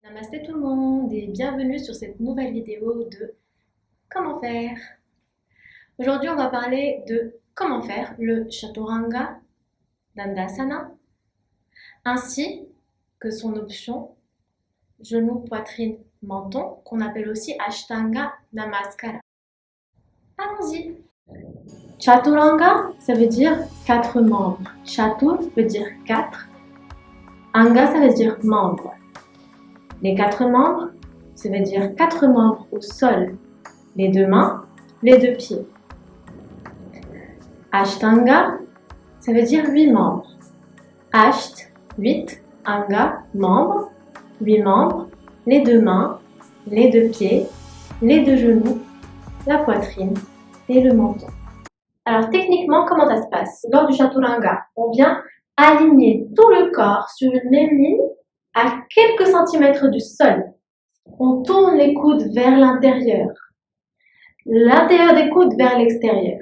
Namasté tout le monde et bienvenue sur cette nouvelle vidéo de comment faire. Aujourd'hui on va parler de comment faire le Chaturanga Dandasana ainsi que son option genou, poitrine, menton qu'on appelle aussi Ashtanga Namaskara. Allons-y. Chaturanga, ça veut dire 4 membres. Chatur veut dire 4. Anga, ça veut dire membre. Les 4 membres, ça veut dire 4 membres au sol. Les 2 mains, les 2 pieds. Ashtanga, ça veut dire 8 membres. Asht, 8. Anga, membres. 8 membres, les 2 mains, les 2 pieds, les 2 genoux, la poitrine et le menton. Alors techniquement, comment ça se passe? Lors du Chaturanga, on vient aligner tout le corps sur une même ligne à quelques centimètres du sol. On tourne les coudes vers l'intérieur des coudes vers l'extérieur.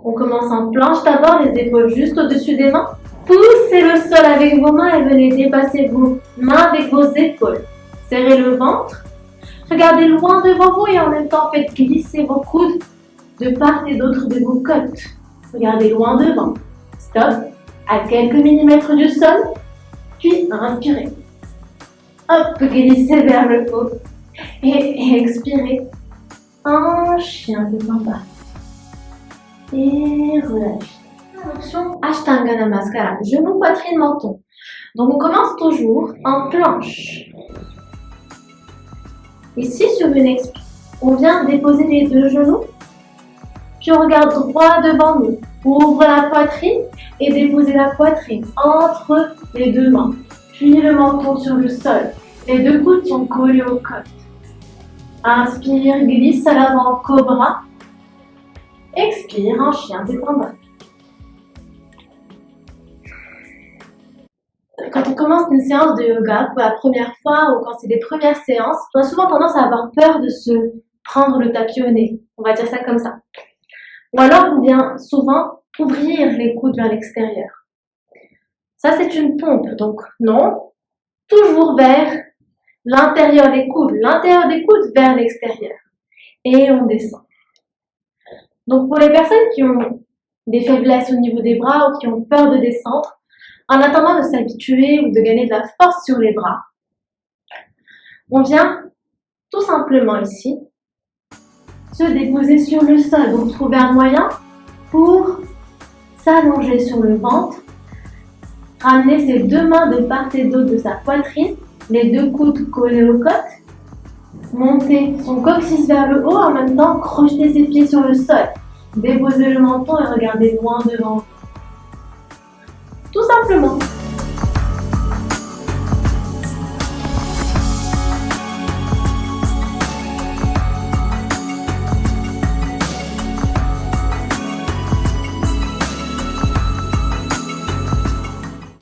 On commence en planche d'abord, les épaules juste au-dessus des mains. Poussez le sol avec vos mains et venez dépasser vos mains avec vos épaules. Serrez le ventre. Regardez loin devant vous et en même temps faites glisser vos coudes de part et d'autre de vos côtes. Regardez loin devant. Stop. À quelques millimètres du sol. Puis inspirez. Hop, glissez vers le haut. Et expirez. Un chien de bas. Et relâchez. Option Ashtanga Namaskara, genou, poitrine, menton. Donc on commence toujours en planche. Ici sur une expire, on vient déposer les 2 genoux, puis on regarde droit devant nous. On ouvre la poitrine et déposez la poitrine entre les 2 mains, puis le menton sur le sol. Les 2 coudes sont collés aux côtes. Inspire, glisse à l'avant, cobra. Expire, en chien tête en bas. Quand on commence une séance de yoga pour la première fois ou quand c'est des premières séances, on a souvent tendance à avoir peur de se prendre le tapis au nez. On va dire ça comme ça. Ou alors on vient souvent ouvrir les coudes vers l'extérieur. Ça c'est une pompe, donc non, toujours vers l'intérieur des coudes vers l'extérieur. Et on descend. Donc pour les personnes qui ont des faiblesses au niveau des bras ou qui ont peur de descendre, en attendant de s'habituer ou de gagner de la force sur les bras, on vient tout simplement ici se déposer sur le sol. Donc trouver un moyen pour s'allonger sur le ventre, ramener ses 2 mains de part et d'autre de sa poitrine, les 2 coudes collés aux côtes, monter son coccyx vers le haut, en même temps crocheter ses pieds sur le sol, déposer le menton et regarder loin devant vous. Tout simplement.